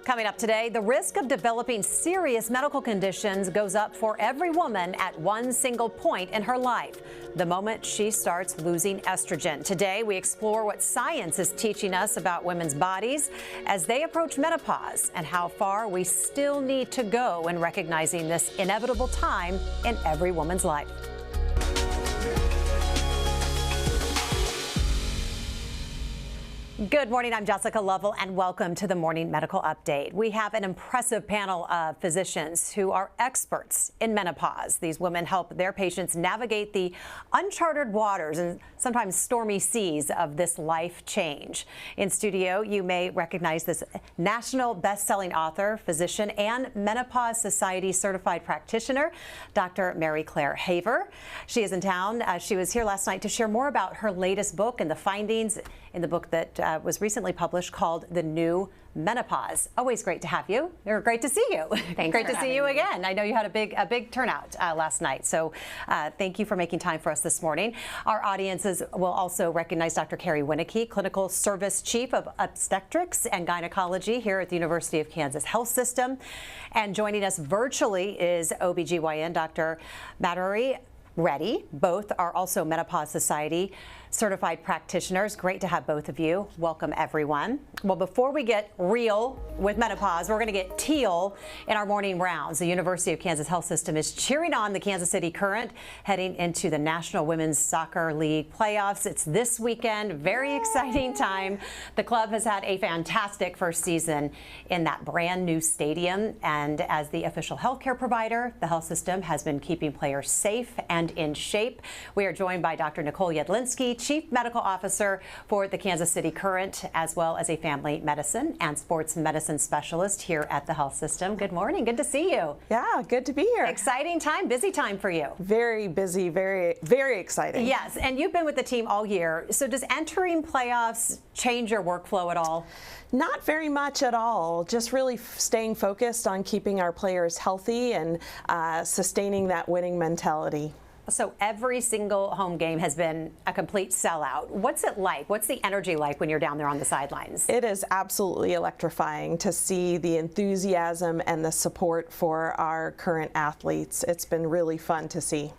Coming up today, the risk of developing serious medical conditions goes up for every woman at one single point in her life, the moment she starts losing estrogen. Today, we explore what science is teaching us about women's bodies as they approach menopause and how far we still need to go in recognizing this inevitable time in every woman's life. Good morning, I'm Jessica Lovell, and welcome to the Morning Medical Update. We have an impressive panel of physicians who are experts in menopause. These women help their patients navigate the uncharted waters and sometimes stormy seas of this life change. In studio, you may recognize this national best-selling author, physician, and Menopause Society certified practitioner, Dr. Mary Claire Haver. She is in town. She was here last night to share more about her latest book and the findings in the book that was recently published called The New Menopause. Always great to have you. Great to see you. Thanks. Great to see you again. I know you had a big turnout last night, so thank you for making time for us this morning. Our audiences will also recognize Dr. Carrie Winnicky, Clinical Service Chief of Obstetrics and Gynecology here at the University of Kansas Health System. And joining us virtually is OBGYN Dr. Madhuri Reddy. Both are also Menopause Society certified practitioners. Great to have both of you. Welcome, everyone. Well, before we get real with menopause, we're going to get teal in our morning rounds. The University of Kansas Health System is cheering on the Kansas City Current heading into the National Women's Soccer League playoffs. It's this weekend. Very exciting time. The club has had a fantastic first season in that brand new stadium. And as the official healthcare provider, the health system has been keeping players safe and in shape. We are joined by Dr. Nicole Linsky, Chief Medical Officer for the Kansas City Current, as well as a family medicine and sports medicine specialist here at the health system. Good morning. Good to see you. Yeah, good to be here. Exciting time, busy time for you. Very busy, very, very exciting. Yes, and you've been with the team all year. So does entering playoffs change your workflow at all? Not very much at all. Just really staying focused on keeping our players healthy and sustaining that winning mentality. So every single home game has been a complete sellout. What's it like? What's the energy like when you're down there on the sidelines? It is absolutely electrifying to see the enthusiasm and the support for our current athletes. It's been really fun to see.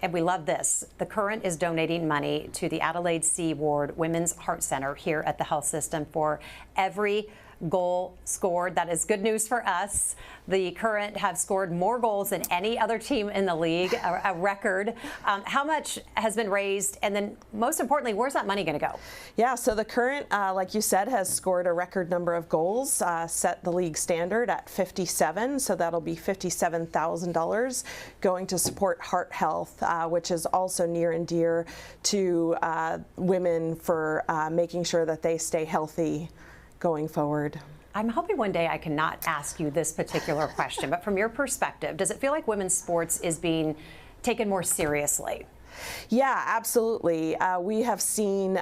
And we love this. The Current is donating money to the Adelaide C. Ward Women's Heart Center here at the health system for every goal scored. That is good news for us. The Current have scored more goals than any other team in the league, a record. How much has been raised? And then most importantly, where's that money going to go? Yeah, so the Current, like you said, has scored a record number of goals, set the league standard at 57. So that'll be $57,000 going to support heart health, which is also near and dear to women for making sure that they stay healthy going forward. I'm hoping one day I cannot ask you this particular question, but from your perspective, does it feel like women's sports is being taken more seriously? Yeah, absolutely. We have seen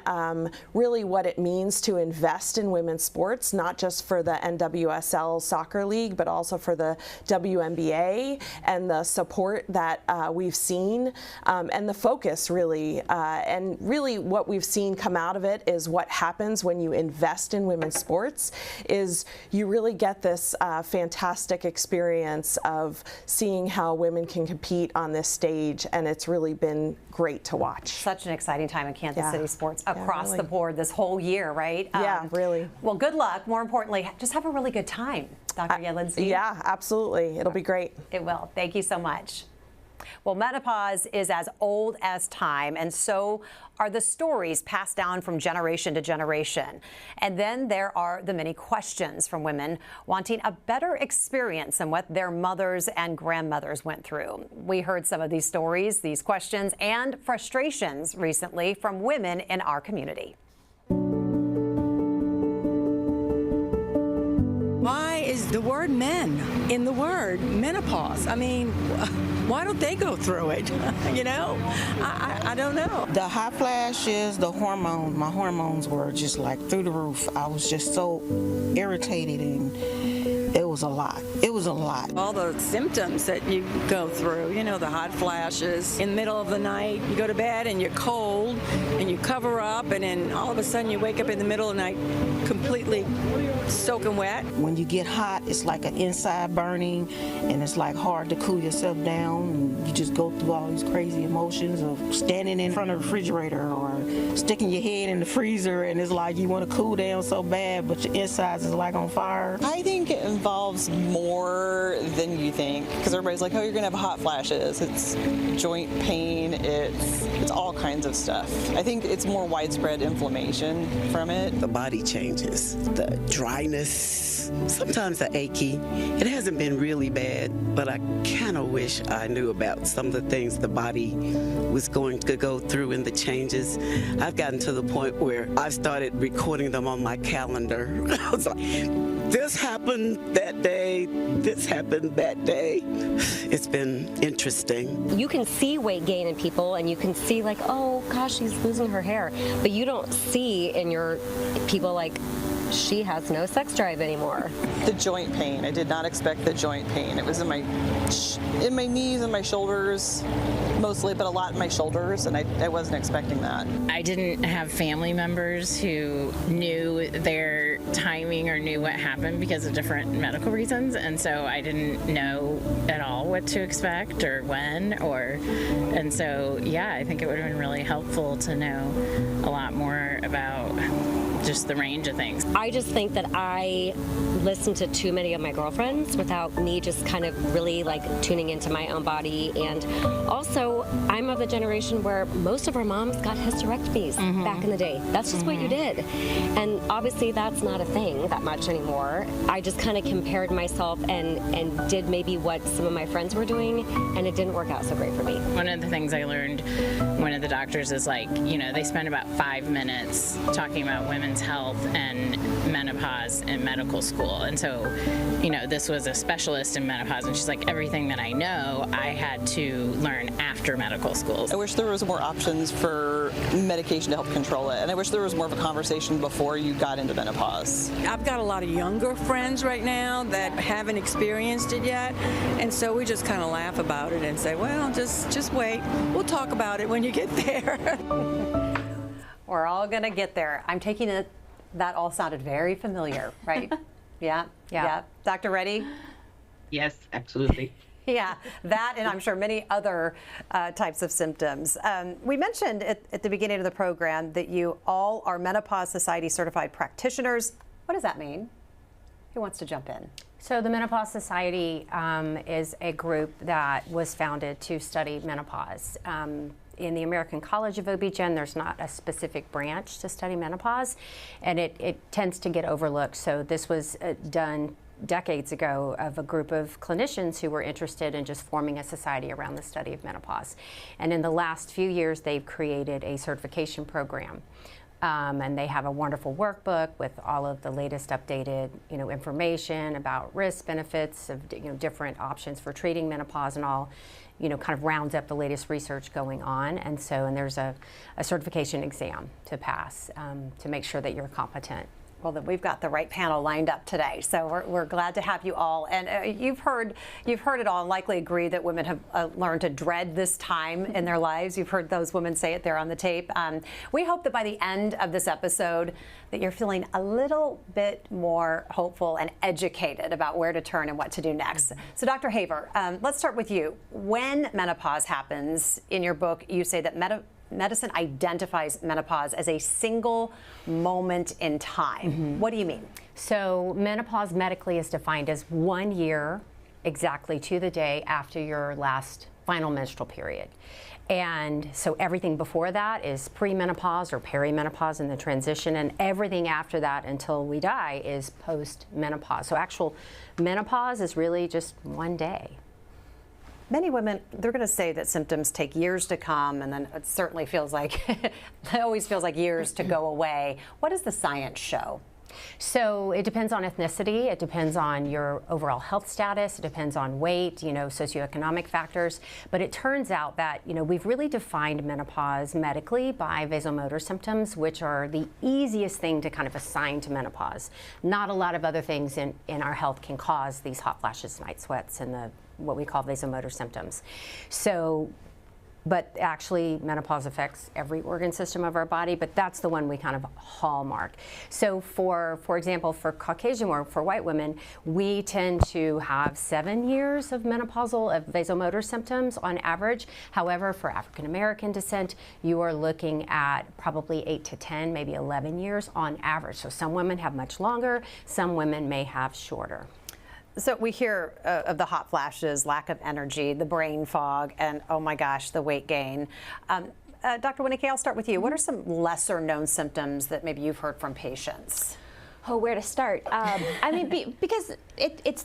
really what it means to invest in women's sports, not just for the NWSL Soccer League, but also for the WNBA, and the support that we've seen and the focus really. And really what we've seen come out of it is what happens when you invest in women's sports is you really get this fantastic experience of seeing how women can compete on this stage, and it's really been great to watch. Such an exciting time in Kansas City sports across really the board this whole year, right? Yeah, really. Well, good luck. More importantly, just have a really good time, Dr. Linsky. Yeah, absolutely. It'll be great. It will. Thank you so much. Well, menopause is as old as time, and so are the stories passed down from generation to generation. And then there are the many questions from women wanting a better experience than what their mothers and grandmothers went through. We heard some of these stories, these questions, and frustrations recently from women in our community. Why is the word men in the word menopause? I mean, why don't they go through it? You know, I don't know. The hot flashes, the hormone, my hormones were just like through the roof. I was just so irritated, and it was a lot. It was a lot. All the symptoms that you go through, you know, the hot flashes in the middle of the night, you go to bed and you're cold and you cover up, and then all of a sudden you wake up in the middle of the night completely soaking wet. When you get hot, it's like an inside burning, and it's like hard to cool yourself down. And you just go through all these crazy emotions of standing in front of the refrigerator or sticking your head in the freezer, and it's like you want to cool down so bad, but your insides is like on fire. I think it involves more than you think, because everybody's like, oh, you're going to have hot flashes. It's joint pain. It's all kinds of stuff. I think it's more widespread inflammation from it. The body changes, the dryness, sometimes the achy. It hasn't been really bad, but I kind of wish I knew about some of the things the body was going to go through and the changes. I've gotten to the point where I've started recording them on my calendar. I was like, this happened that day, this happened that day. It's been interesting. You can see weight gain in people, and you can see like, oh gosh, she's losing her hair, but you don't see in your people like, she has no sex drive anymore. The joint pain. I did not expect the joint pain. It was in my knees and my shoulders mostly, but a lot in my shoulders, and I wasn't expecting that. I didn't have family members who knew their timing or knew what happened because of different medical reasons, and so I didn't know at all what to expect or when, and so yeah, I think it would have been really helpful to know a lot more about just the range of things. I just think that I listened to too many of my girlfriends without me just kind of really like tuning into my own body. And also, I'm of the generation where most of our moms got hysterectomies back in the day. That's just what you did. And obviously that's not a thing that much anymore. I just kind of compared myself and did maybe what some of my friends were doing, and it didn't work out so great for me. One of the things I learned, one of the doctors is like, you know, they spend about 5 minutes talking about women's health and menopause in medical school. And so, you know, this was a specialist in menopause, and she's like, everything that I know, I had to learn after medical school. I wish there was more options for medication to help control it, and I wish there was more of a conversation before you got into menopause. I've got a lot of younger friends right now that haven't experienced it yet, and so we just kind of laugh about it and say, well, just wait. We'll talk about it when you get there. We're all going to get there. I'm taking it that all sounded very familiar, right? Yeah. Dr. Reddy? Yes, absolutely. Yeah, that, and I'm sure many other types of symptoms. We mentioned at the beginning of the program that you all are Menopause Society certified practitioners. What does that mean? Who wants to jump in? So the Menopause Society is a group that was founded to study menopause. In the American College of OB-GYN, there's not a specific branch to study menopause, and it tends to get overlooked. So this was done decades ago of a group of clinicians who were interested in just forming a society around the study of menopause. And in the last few years, they've created a certification program. And they have a wonderful workbook with all of the latest updated, information about risk, benefits of, different options for treating menopause and all, kind of rounds up the latest research going on. And there's a certification exam to pass to make sure that you're competent. Well, then we've got the right panel lined up today, so we're glad to have you all. And you've heard it all, and likely agree that women have learned to dread this time in their lives. You've heard those women say it there on the tape. We hope that by the end of this episode that you're feeling a little bit more hopeful and educated about where to turn and what to do next. So Dr. Haver, let's start with you. When menopause happens, in your book, you say that medicine identifies menopause as a single moment in time. What do you mean? So menopause medically is defined as 1 year exactly to the day after your last final menstrual period. And so everything before that is premenopause or perimenopause in the transition, and everything after that until we die is postmenopause. So actual menopause is really just 1 day. Many women, they're going to say that symptoms take years to come, and then it certainly feels like, it always feels like years to go away. What does the science show? So it depends on ethnicity, it depends on your overall health status, it depends on weight, socioeconomic factors. But it turns out that, we've really defined menopause medically by vasomotor symptoms, which are the easiest thing to kind of assign to menopause. Not a lot of other things in our health can cause these hot flashes, night sweats, and what we call vasomotor symptoms. But actually, menopause affects every organ system of our body, but that's the one we kind of hallmark. So for example, for Caucasian or for white women, we tend to have 7 years of vasomotor symptoms on average. However, for African American descent, you are looking at probably 8 to 10, maybe 11 years on average. So some women have much longer, some women may have shorter. So we hear of the hot flashes, lack of energy, the brain fog, and oh my gosh, the weight gain. Dr. Linsky, I'll start with you. What are some lesser known symptoms that maybe you've heard from patients? Oh, where to start? I mean, because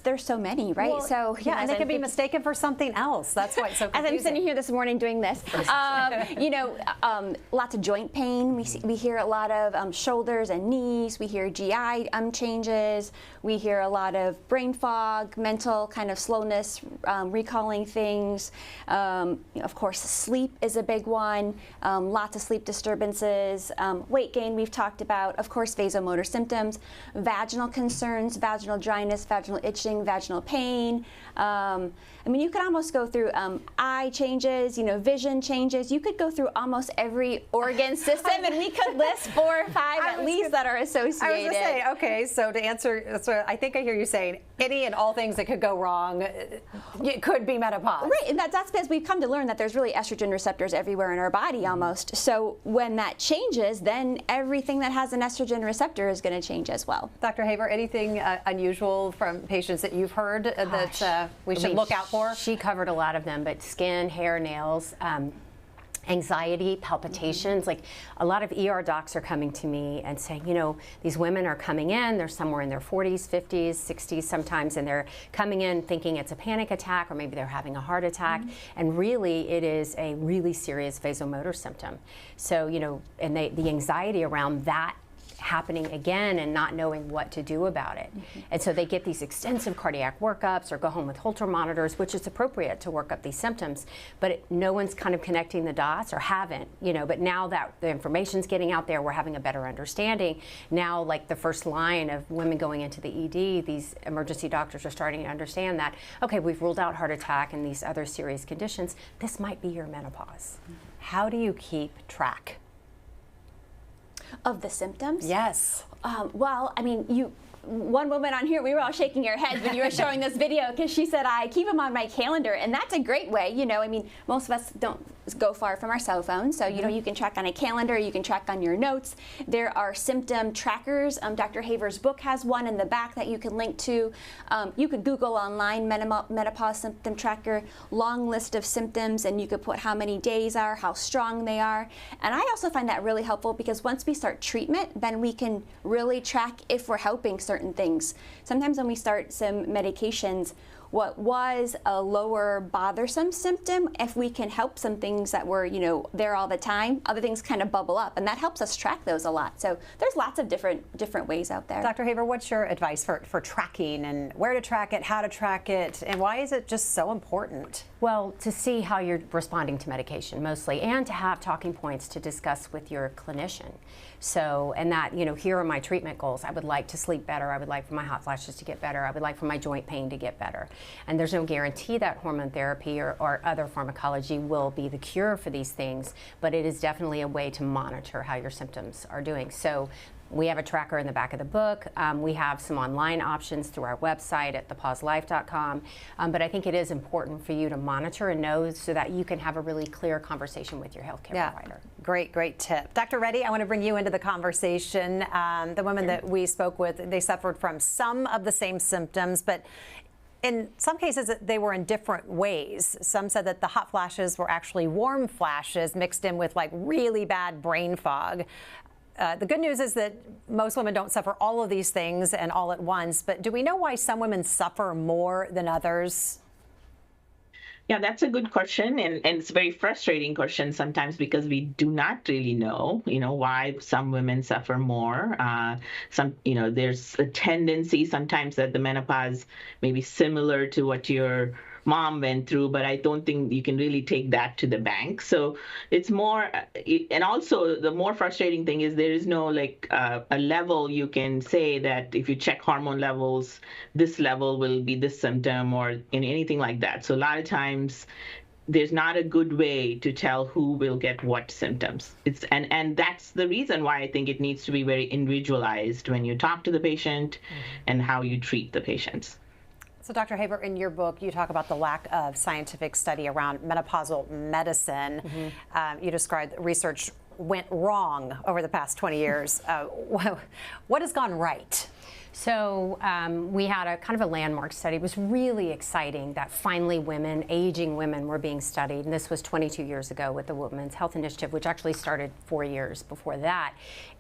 there's so many, right? Well, so yeah, and they could be mistaken for something else. That's why it's so confusing. As I'm sitting here this morning doing this, lots of joint pain. We hear a lot of shoulders and knees. We hear GI changes. We hear a lot of brain fog, mental kind of slowness, recalling things. Of course, sleep is a big one. Lots of sleep disturbances. Weight gain we've talked about. Of course, vasomotor symptoms. Vaginal concerns, vaginal dryness, vaginal itching, vaginal pain. I mean, you could almost go through eye changes, vision changes. You could go through almost every organ system, and we could list 4 or 5 at least that are associated. I was going to say, okay, so to answer, I think I hear you saying any and all things that could go wrong, it could be menopause. Right, and that's because we've come to learn that there's really estrogen receptors everywhere in our body almost. So when that changes, then everything that has an estrogen receptor is going to change as well. Dr. Haver, anything unusual from patients that you've heard that we should look out for? She covered a lot of them, but skin, hair, nails, anxiety, palpitations. Like a lot of ER docs are coming to me and saying, these women are coming in, they're somewhere in their 40s, 50s, 60s sometimes, and they're coming in thinking it's a panic attack or maybe they're having a heart attack. And really it is a really serious vasomotor symptom. So, and the anxiety around that happening again and not knowing what to do about it. And so they get these extensive cardiac workups or go home with Holter monitors, which is appropriate to work up these symptoms, but no one's kind of connecting the dots or haven't, but now that the information's getting out there, we're having a better understanding. Now, like the first line of women going into the ED, these emergency doctors are starting to understand that, okay, we've ruled out heart attack and these other serious conditions. This might be your menopause. How do you keep track of the symptoms? Yes. Well, I mean, one woman on here, we were all shaking our heads when you were showing this video because she said, I keep them on my calendar, and that's a great way. I mean, most of us don't go far from our cell phones, so you can track on a calendar, you can track on your notes. There are symptom trackers. Dr. Haver's book has one in the back that you can link to. You could Google online menopause symptom tracker, long list of symptoms, and you could put how many days are, how strong they are. And I also find that really helpful because once we start treatment, then we can really track if we're helping certain things. Sometimes when we start some medications, what was a lower bothersome symptom, if we can help some things that were, there all the time, other things kind of bubble up, and that helps us track those a lot. So there's lots of different ways out there. Dr. Haver, what's your advice for tracking and where to track it, how to track it, and why is it just so important? Well, to see how you're responding to medication mostly, and to have talking points to discuss with your clinician. So, and that, here are my treatment goals. I would like to sleep better. I would like for my hot flashes to get better. I would like for my joint pain to get better. And there's no guarantee that hormone therapy or other pharmacology will be the cure for these things, but it is definitely a way to monitor how your symptoms are doing. So we have a tracker in the back of the book. We have some online options through our website at thepauselife.com. But I think it is important for you to monitor and know so that you can have a really clear conversation with your healthcare provider. Great tip. Dr. Reddy, I want to bring you into the conversation. The women that we spoke with, they suffered from some of the same symptoms, but in some cases, they were in different ways. Some said that the hot flashes were actually warm flashes mixed in with like really bad brain fog. The good news is that most women don't suffer all of these things and all at once, but do we know why some women suffer more than others? Yeah, that's a good question, and it's a very frustrating question sometimes because we do not really know, why some women suffer more. There's a tendency sometimes that the menopause may be similar to what your mom went through, but I don't think you can really take that to the bank. So it's more, and also the more frustrating thing is there is no a level you can say that if you check hormone levels, this level will be this symptom or anything like that. So a lot of times there's not a good way to tell who will get what symptoms. And that's the reason why I think it needs to be very individualized when you talk to the patient and how you treat the patients. So Dr. Haber, in your book, you talk about the lack of scientific study around menopausal medicine. You described research went wrong over the past 20 years. What has gone right? So we had a kind of a landmark study. It was really exciting that finally aging women were being studied. And this was 22 years ago with the Women's Health Initiative, which actually started 4 years before that.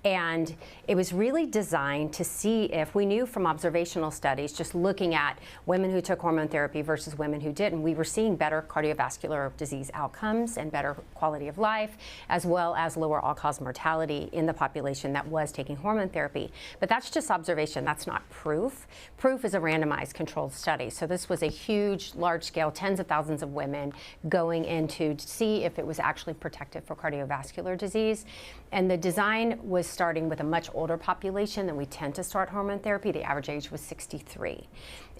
And it was really designed to see if we knew from observational studies, just looking at women who took hormone therapy versus women who didn't, we were seeing better cardiovascular disease outcomes and better quality of life, as well as lower all-cause mortality in the population that was taking hormone therapy. But that's just observation. That's not proof. Proof is a randomized controlled study. So this was a huge, large-scale, tens of thousands of women going in to see if it was actually protective for cardiovascular disease. And the design was starting with a much older population than we tend to start hormone therapy. The average age was 63.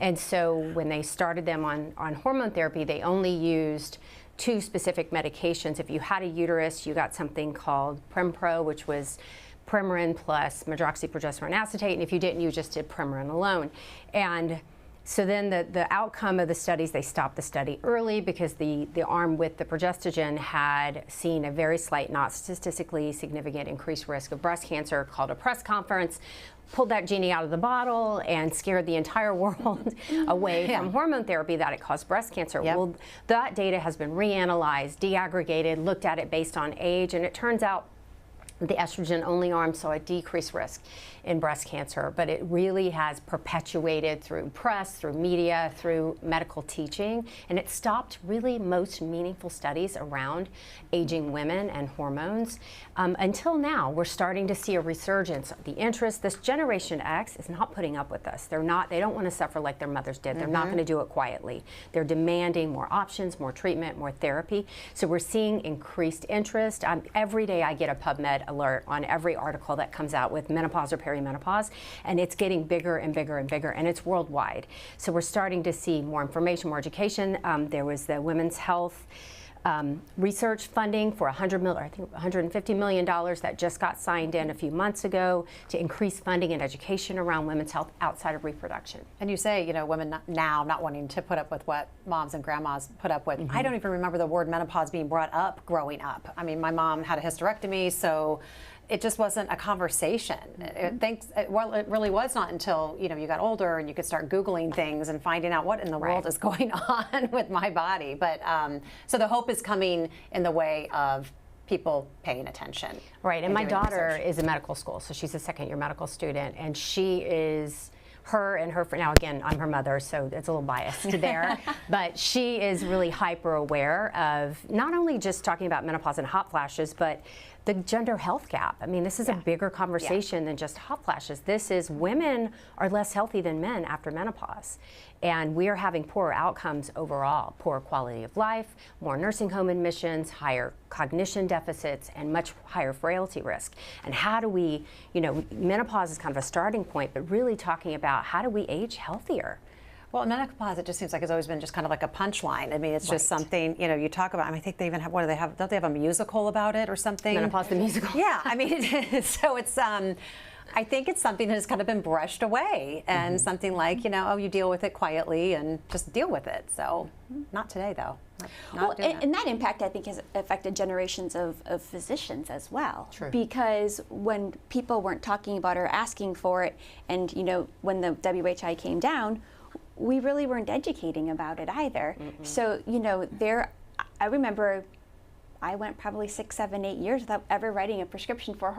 And so when they started them on hormone therapy, they only used 2 specific medications. If you had a uterus, you got something called Prempro, which was Premarin plus medroxyprogesterone acetate, and if you didn't, you just did Premarin alone. And so then the outcome of the studies, they stopped the study early because the arm with the progestogen had seen a very slight, not statistically significant increased risk of breast cancer, called a press conference, pulled that genie out of the bottle and scared the entire world away from hormone therapy that it caused breast cancer. Well, that data has been reanalyzed, deaggregated, looked at it based on age, and it turns out the estrogen-only arm saw a decreased risk in breast cancer, but it really has perpetuated through press, through media, through medical teaching, and it stopped really most meaningful studies around aging women and hormones. Until now, we're starting to see a resurgence. The interest, this Generation X is not putting up with this. They don't want to suffer like their mothers did. They're not going to do it quietly. They're demanding more options, more treatment, more therapy. So we're seeing increased interest. Every day I get a PubMed alert on every article that comes out with menopause or perimenopause, and it's getting bigger and bigger and bigger, and it's worldwide. So we're starting to see more information, more education. There was the Women's Health research funding for $150 million that just got signed in a few months ago to increase funding and education around women's health outside of reproduction. And you say, women now not wanting to put up with what moms and grandmas put up with. I don't even remember the word menopause being brought up growing up. I mean, my mom had a hysterectomy, so it just wasn't a conversation. It really was not until you got older and you could start Googling things and finding out what in the world is going on with my body. But so the hope is coming in the way of people paying attention. Right, and my daughter is in medical school, so she's a second-year medical student, and she is. Now again, I'm her mother, so it's a little biased there, but she is really hyper aware of not only just talking about menopause and hot flashes, but the gender health gap. I mean, this is a bigger conversation than just hot flashes. This is women are less healthy than men after menopause. And we are having poorer outcomes overall, poor quality of life, more nursing home admissions, higher cognition deficits, and much higher frailty risk. And how do we, menopause is kind of a starting point, but really talking about how do we age healthier? Well, menopause, it just seems like it's always been just kind of like a punchline. I mean, it's just something, you talk about. I mean, I think they even have, don't they have a musical about it or something? Menopause the musical? Yeah, I mean, so it's, I think it's something that has kind of been brushed away and something like, you deal with it quietly and just deal with it. So not today, though. And that impact, I think, has affected generations of physicians as well. True. Because when people weren't talking about or asking for it, and, when the WHI came down, we really weren't educating about it either. So, I remember I went probably 6, 7, 8 years without ever writing a prescription for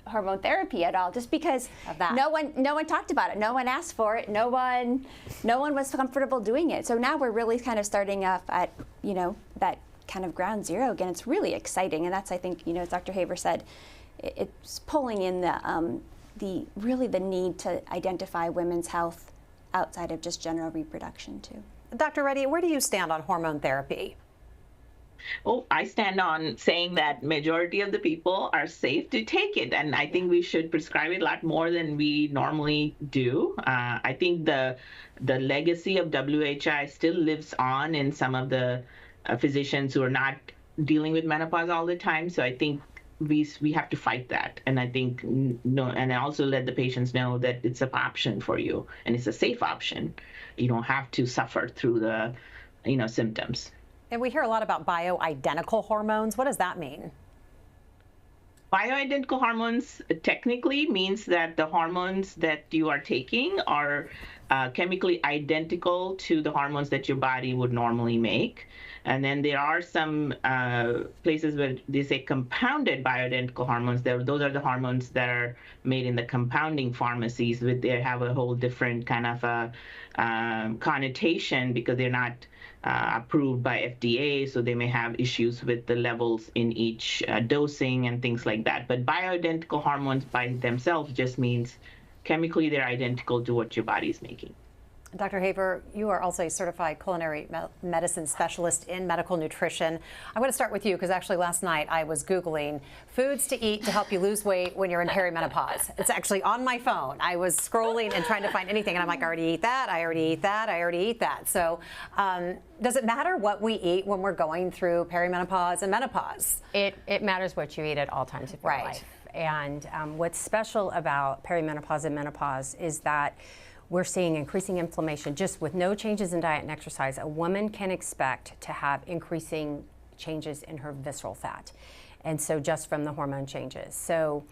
hormone therapy at all, just because no one talked about it, no one asked for it, no one was comfortable doing it. So now we're really kind of starting off at that kind of ground zero again. It's really exciting, and that's, I think, as Dr. Haver said, it's pulling in the need to identify women's health outside of just general reproduction too. Dr. Reddy, where do you stand on hormone therapy? Well, I stand on saying that majority of the people are safe to take it, and I think we should prescribe it a lot more than we normally do. I think the legacy of WHI still lives on in some of the physicians who are not dealing with menopause all the time. So I think we have to fight that, and I think and also let the patients know that it's an option for you, and it's a safe option. You don't have to suffer through the symptoms. And we hear a lot about bioidentical hormones. What does that mean? Bioidentical hormones technically means that the hormones that you are taking are chemically identical to the hormones that your body would normally make. And then there are some places where they say compounded bioidentical hormones. Those are the hormones that are made in the compounding pharmacies. They have a whole different kind of connotation because they're not approved by FDA, so they may have issues with the levels in each dosing and things like that. But bioidentical hormones by themselves just means chemically they're identical to what your body is making. Dr. Haver, you are also a certified culinary medicine specialist in medical nutrition. I'm going to start with you because actually last night I was Googling foods to eat to help you lose weight when you're in perimenopause. It's actually on my phone. I was scrolling and trying to find anything, and I'm like, I already eat that, I already eat that, I already eat that. So does it matter what we eat when we're going through perimenopause and menopause? It matters what you eat at all times of your life. And what's special about perimenopause and menopause is that we're seeing increasing inflammation just with no changes in diet and exercise. A woman can expect to have increasing changes in her visceral fat, and so just from the hormone changes. So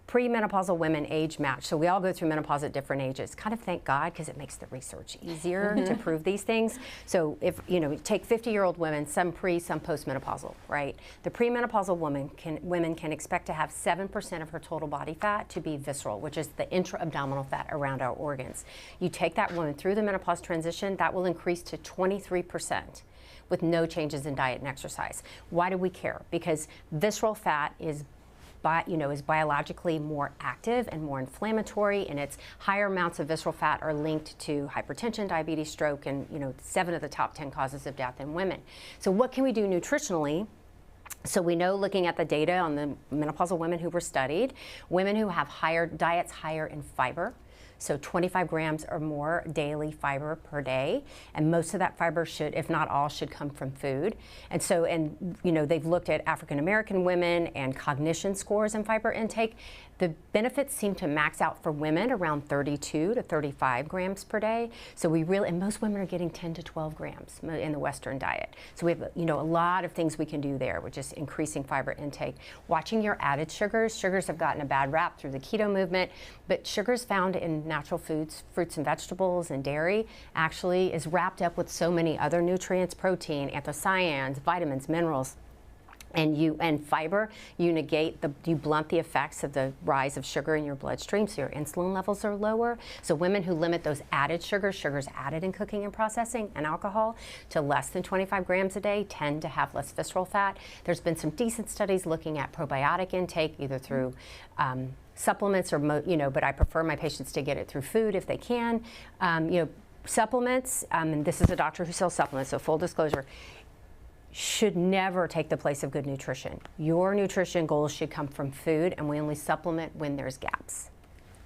premenopausal women age match. So we all go through menopause at different ages. Kind of thank God, because it makes the research easier to prove these things. So if take 50-year-old women, some pre, some postmenopausal, right? The premenopausal women can expect to have 7% of her total body fat to be visceral, which is the intra-abdominal fat around our organs. You take that woman through the menopause transition, that will increase to 23% with no changes in diet and exercise. Why do we care? Because visceral fat is biologically more active and more inflammatory, and its higher amounts of visceral fat are linked to hypertension, diabetes, stroke, and 7 of the top 10 causes of death in women. So what can we do nutritionally? So we know, looking at the data on the menopausal women who were studied, women who have diets higher in fiber, so 25 grams or more daily fiber per day, and most of that fiber should, if not all, should come from food. And so, they've looked at African American women and cognition scores and fiber intake. The benefits seem to max out for women around 32 to 35 grams per day. So and most women are getting 10 to 12 grams in the Western diet. So we have, a lot of things we can do there, which is increasing fiber intake. Watching your added sugars. Sugars have gotten a bad rap through the keto movement, but sugars found in natural foods, fruits and vegetables and dairy, actually is wrapped up with so many other nutrients, protein, anthocyanins, vitamins, minerals. And fiber, you blunt the effects of the rise of sugar in your bloodstream, so your insulin levels are lower. So women who limit those added sugars added in cooking and processing, and alcohol to less than 25 grams a day tend to have less visceral fat. There's been some decent studies looking at probiotic intake, either through supplements or, but I prefer my patients to get it through food if they can. Supplements, and this is a doctor who sells supplements, so full disclosure, should never take the place of good nutrition. Your nutrition goals should come from food, and we only supplement when there's gaps.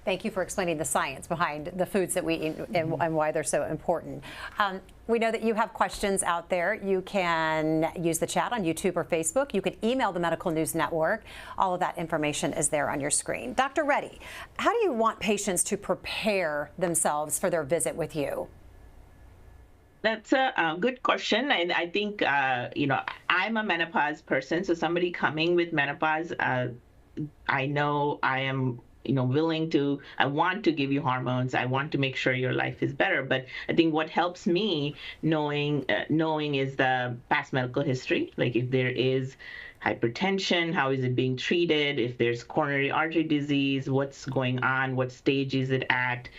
Thank you for explaining the science behind the foods that we eat and why they're so important. We know that you have questions out there. You can use the chat on YouTube or Facebook. You can email the Medical News Network. All of that information is there on your screen. Dr. Reddy, how do you want patients to prepare themselves for their visit with you? That's a good question. And I think, I'm a menopause person. So somebody coming with menopause, I know I am willing to, I want to give you hormones. I want to make sure your life is better. But I think what helps me knowing is the past medical history. Like if there is hypertension, how is it being treated? If there's coronary artery disease, what's going on? What stage is it at?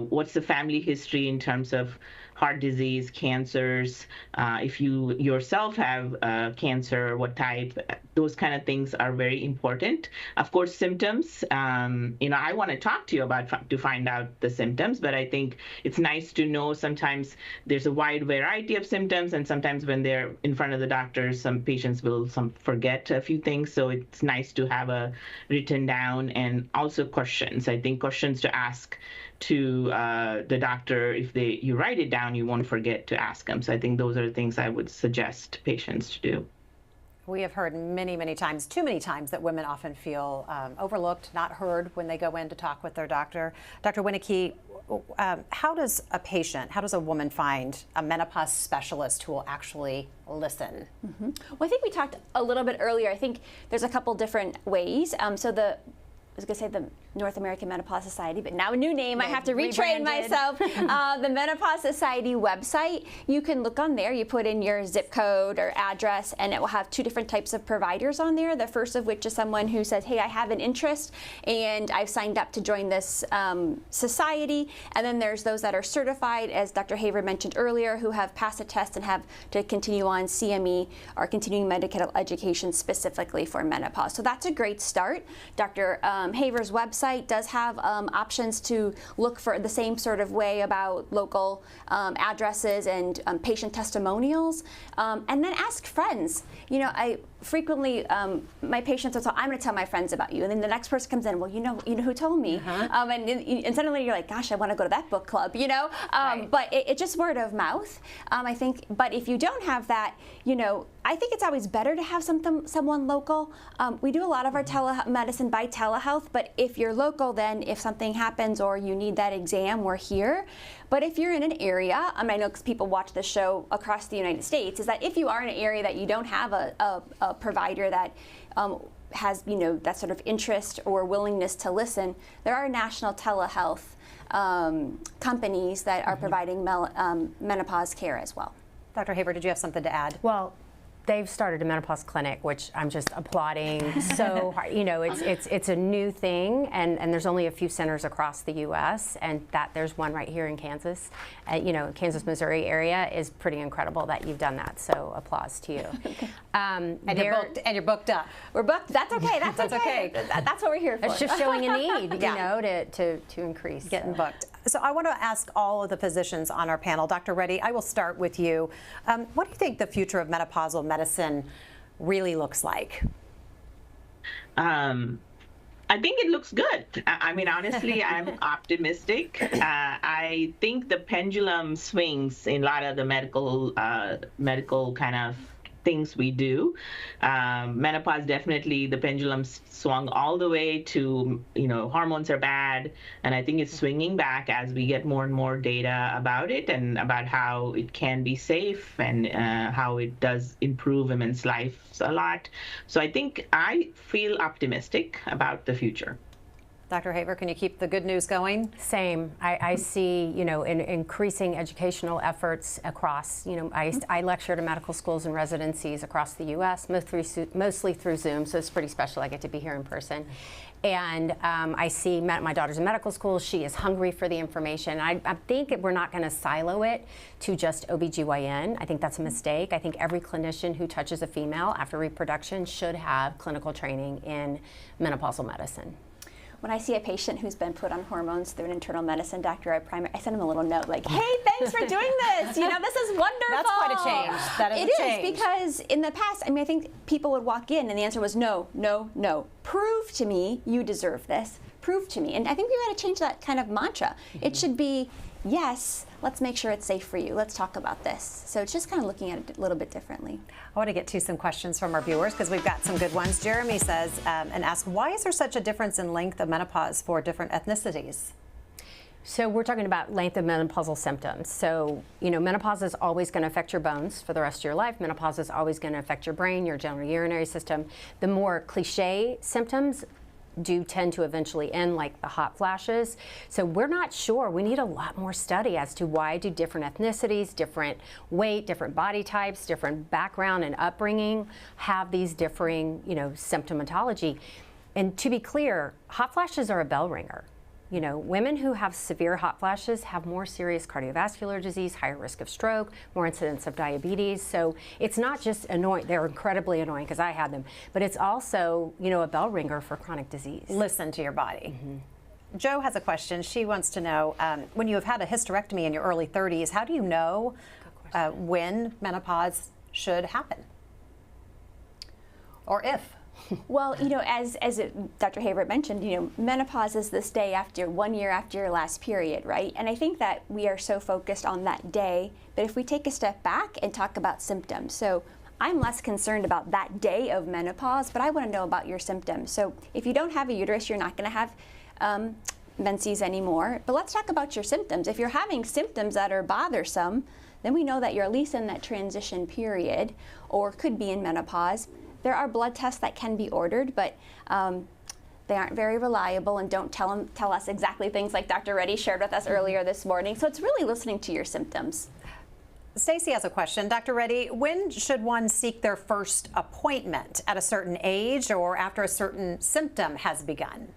What's the family history in terms of heart disease, cancers, if you yourself have cancer, what type, those kind of things are very important. Of course, symptoms, I want to talk to you about to find out the symptoms, but I think it's nice to know sometimes there's a wide variety of symptoms, and sometimes when they're in front of the doctors, some patients will forget a few things, so it's nice to have a written down, and also questions. I think questions to ask to the doctor, if you write it down, you won't forget to ask them. So I think those are the things I would suggest patients to do. We have heard many, many times, too many times, that women often feel overlooked, not heard when they go in to talk with their doctor. Dr. Linsky, how does a woman find a menopause specialist who will actually listen? Mm-hmm. Well, I think we talked a little bit earlier. I think there's a couple different ways. I was going to say the North American Menopause Society, but now a new name. I have to retrain myself. The Menopause Society website, you can look on there. You put in your zip code or address, and it will have two different types of providers on there. The first of which is someone who says, hey, I have an interest, and I've signed up to join this society. And then there's those that are certified, as Dr. Haver mentioned earlier, who have passed a test and have to continue on CME or continuing medical education specifically for menopause. So that's a great start. Dr. Haver's website does have options to look for the same sort of way about local addresses and patient testimonials, and then ask friends. I frequently, my patients will tell, I'm going to tell my friends about you, and then the next person comes in, well, you know who told me, and suddenly you're like, gosh, I want to go to that book club, Right. But it's just word of mouth, I think. But if you don't have that, I think it's always better to have someone local. We do a lot of our telemedicine by telehealth, but if you're local, then if something happens or you need that exam, we're here. But if you're in an area, I know because people watch the show across the United States, is that if you are in an area that you don't have a provider that has that sort of interest or willingness to listen, there are national telehealth companies that are providing menopause care as well. Dr. Haver, did you have something to add? Well, they've started a menopause clinic, which I'm just applauding so hard. It's a new thing, and there's only a few centers across the U.S., and there's one right here in Kansas. Kansas, Missouri area is pretty incredible that you've done that. So applause to you. And you're booked up. We're booked. That's okay. That's okay. That's what we're here for. It's just showing a need, to increase. Getting booked. So I want to ask all of the physicians on our panel. Dr. Reddy, I will start with you. What do you think the future of menopausal medicine really looks like? I think it looks good. Honestly, I'm optimistic. I think the pendulum swings in a lot of the medical kind of things we do. Menopause, definitely the pendulum swung all the way to, hormones are bad. And I think it's swinging back as we get more and more data about it and about how it can be safe and how it does improve women's lives a lot. So I feel optimistic about the future. Dr. Haver, can you keep the good news going? Same. I see, in increasing educational efforts across, I lecture to medical schools and residencies across the U.S., mostly through Zoom, so it's pretty special. I get to be here in person. And I see my daughter's in medical school. She is hungry for the information. I think we're not going to silo it to just OBGYN. I think that's a mistake. I think every clinician who touches a female after reproduction should have clinical training in menopausal medicine. When I see a patient who's been put on hormones through an internal medicine doctor, I send them a little note like, hey, thanks for doing this. This is wonderful. That's quite a change. That is a change. It is, because in the past, I think people would walk in and the answer was no, no, no. Prove to me you deserve this. Prove to me. And I think we've got to change that kind of mantra. It should be, yes, let's make sure it's safe for you. Let's talk about this. So it's just kind of looking at it a little bit differently. I want to get to some questions from our viewers because we've got some good ones. Jeremy says and asks, why is there such a difference in length of menopause for different ethnicities? So we're talking about length of menopausal symptoms. So, menopause is always going to affect your bones for the rest of your life. Menopause is always going to affect your brain, your genital urinary system. The more cliche symptoms do tend to eventually end, like the hot flashes. So we're not sure. We need a lot more study as to why do different ethnicities, different weight, different body types, different background and upbringing have these differing, symptomatology. And to be clear, hot flashes are a bell ringer. Women who have severe hot flashes have more serious cardiovascular disease, higher risk of stroke, more incidence of diabetes. So it's not just annoying. They're incredibly annoying because I had them, but it's also, a bell ringer for chronic disease. Listen to your body. Joe has a question. She wants to know, when you have had a hysterectomy in your early 30s, how do you know when menopause should happen? Or if? Well, as Dr. Hayward mentioned, menopause is this day after 1 year after your last period, right? And I think that we are so focused on that day, but if we take a step back and talk about symptoms, so I'm less concerned about that day of menopause, but I want to know about your symptoms. So if you don't have a uterus, you're not going to have menses anymore. But let's talk about your symptoms. If you're having symptoms that are bothersome, then we know that you're at least in that transition period or could be in menopause. There are blood tests that can be ordered, but they aren't very reliable and don't tell us exactly things like Dr. Reddy shared with us earlier this morning. So it's really listening to your symptoms. Stacy has a question. Dr. Reddy, when should one seek their first appointment? At a certain age or after a certain symptom has begun?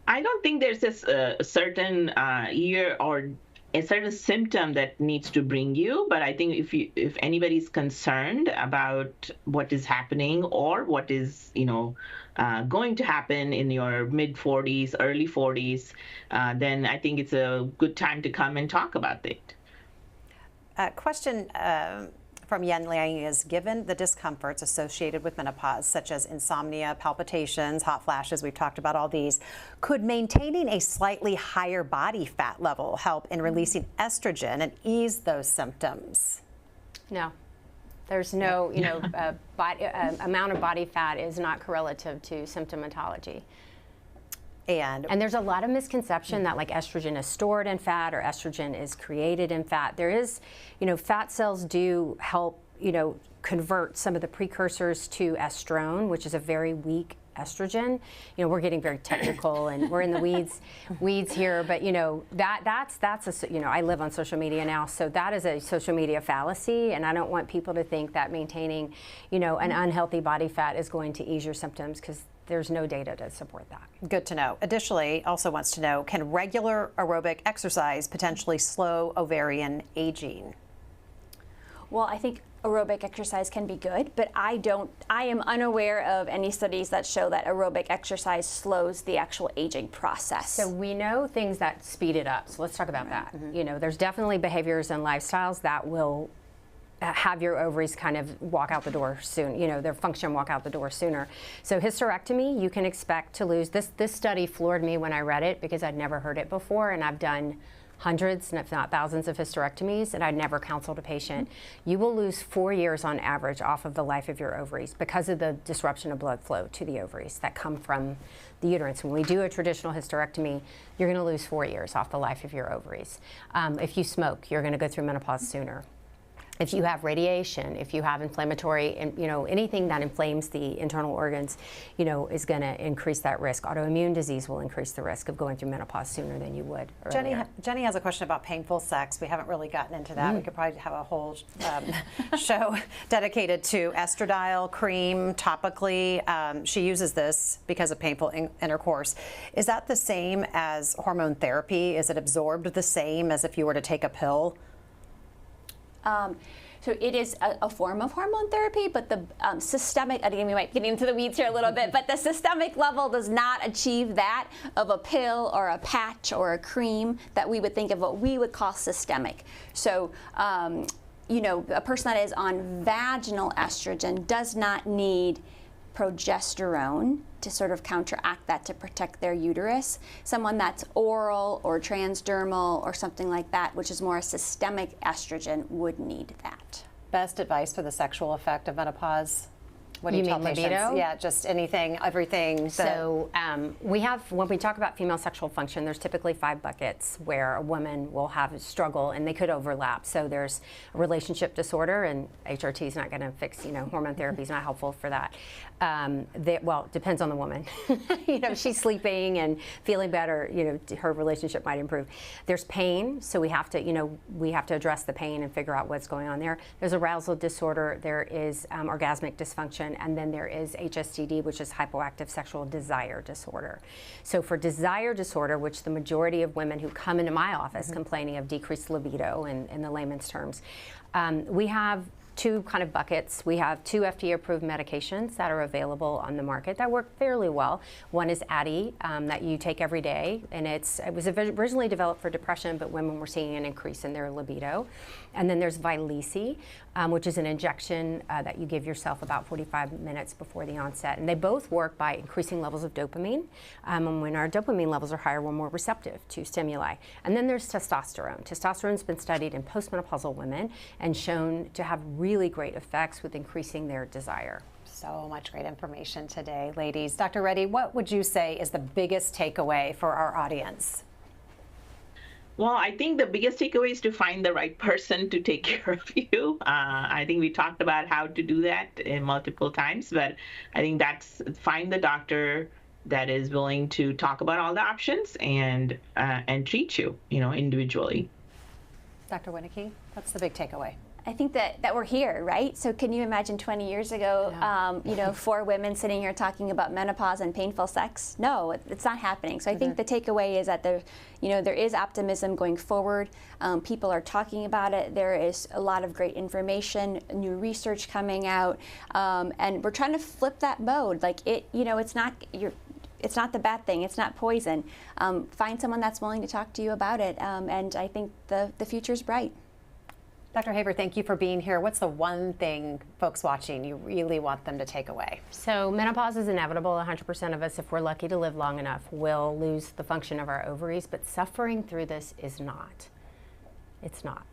I don't think there's a certain year or a certain symptom that needs to bring you, but I think if anybody's concerned about what is happening or what is going to happen in your mid 40s, early 40s, then I think it's a good time to come and talk about it. Question from Yen Liang is, given the discomforts associated with menopause, such as insomnia, palpitations, hot flashes, we've talked about all these, could maintaining a slightly higher body fat level help in releasing estrogen and ease those symptoms? No. There's no, amount of body fat is not correlative to symptomatology. And there's a lot of misconception that like estrogen is stored in fat or estrogen is created in fat. There is, fat cells do help, convert some of the precursors to estrone, which is a very weak estrogen. We're getting very technical and we're in the weeds here, but that's I live on social media now, so that is a social media fallacy, and I don't want people to think that maintaining, an unhealthy body fat is going to ease your symptoms, because there's no data to support that. Good to know. Additionally, also wants to know, can regular aerobic exercise potentially slow ovarian aging? Well, I think aerobic exercise can be good, but I am unaware of any studies that show that aerobic exercise slows the actual aging process. So we know things that speed it up. So let's talk about that. There's definitely behaviors and lifestyles that will have your ovaries kind of walk out the door soon, their function walk out the door sooner. So hysterectomy, you can expect to lose, this study floored me when I read it because I'd never heard it before, and I've done hundreds, if not thousands, of hysterectomies, and I'd never counseled a patient. You will lose 4 years on average off of the life of your ovaries because of the disruption of blood flow to the ovaries that come from the uterus. When we do a traditional hysterectomy, you're going to lose 4 years off the life of your ovaries. If you smoke, you're going to go through menopause sooner. If you have radiation, if you have inflammatory, and anything that inflames the internal organs, is going to increase that risk. Autoimmune disease will increase the risk of going through menopause sooner than you would earlier. Jenny has a question about painful sex. We haven't really gotten into that. We could probably have a whole show dedicated to estradiol cream topically. She uses this because of painful intercourse. Is that the same as hormone therapy? Is it absorbed the same as if you were to take a pill? So it is a form of hormone therapy, but the systemic, again, we might get into the weeds here a little bit, but the systemic level does not achieve that of a pill or a patch or a cream that we would think of what we would call systemic. So, a person that is on vaginal estrogen does not need progesterone to sort of counteract that to protect their uterus. Someone that's oral or transdermal or something like that, which is more a systemic estrogen, would need that. Best advice for the sexual effect of menopause? What do you You tell mean patients? libido? Yeah, just anything, everything. So we have, when we talk about female sexual function, there's typically 5 buckets where a woman will have a struggle, and they could overlap. So there's a relationship disorder, and HRT is not going to fix, hormone therapy is not helpful for that. Well, it depends on the woman. She's sleeping and feeling better, her relationship might improve. There's pain, so we have to address the pain and figure out what's going on there. There's arousal disorder, there is orgasmic dysfunction, and then there is HSDD, which is hypoactive sexual desire disorder. So for desire disorder, which the majority of women who come into my office complaining of decreased libido in the layman's terms, we have 2 kind of buckets. We have 2 FDA-approved medications that are available on the market that work fairly well. One is Addyi, that you take every day, and it was originally developed for depression, but women were seeing an increase in their libido. And then there's Vyleesi, which is an injection that you give yourself about 45 minutes before the onset. And they both work by increasing levels of dopamine. And when our dopamine levels are higher, we're more receptive to stimuli. And then there's testosterone. Testosterone's been studied in postmenopausal women and shown to have really great effects with increasing their desire. So much great information today, ladies. Dr. Reddy, what would you say is the biggest takeaway for our audience? Well, I think the biggest takeaway is to find the right person to take care of you. I think we talked about how to do that multiple times, but I think that's find the doctor that is willing to talk about all the options and treat you, individually. Dr. Linsky, what's the big takeaway? I think that we're here, right? So can you imagine 20 years ago, 4 women sitting here talking about menopause and painful sex? No, it's not happening. So I think the takeaway is that there is optimism going forward. People are talking about it. There is a lot of great information, new research coming out, and we're trying to flip that mode. Like it's not the bad thing. It's not poison. Find someone that's willing to talk to you about it, and I think the future's bright. Dr. Haver, thank you for being here. What's the one thing folks watching you really want them to take away? So menopause is inevitable. 100% of us, if we're lucky to live long enough, will lose the function of our ovaries, but suffering through this is not. It's not.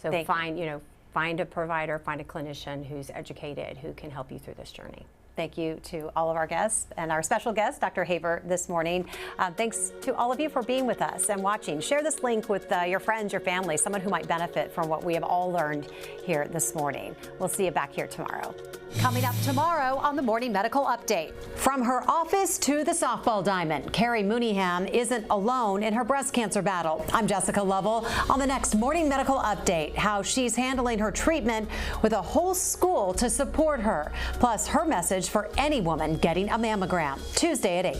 So find a provider, find a clinician who's educated, who can help you through this journey. Thank you to all of our guests and our special guest, Dr. Haver, this morning. Thanks to all of you for being with us and watching. Share this link with your friends, your family, someone who might benefit from what we have all learned here this morning. We'll see you back here tomorrow. Coming up tomorrow on the Morning Medical Update. From her office to the softball diamond, Carrie Mooneyham isn't alone in her breast cancer battle. I'm Jessica Lovell on the next Morning Medical Update, how she's handling her treatment with a whole school to support her, plus her message for any woman getting a mammogram. Tuesday at 8.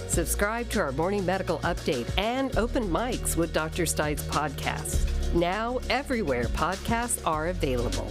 Subscribe to our Morning Medical Update and Open Mics with Dr. Stites podcast. Now everywhere podcasts are available.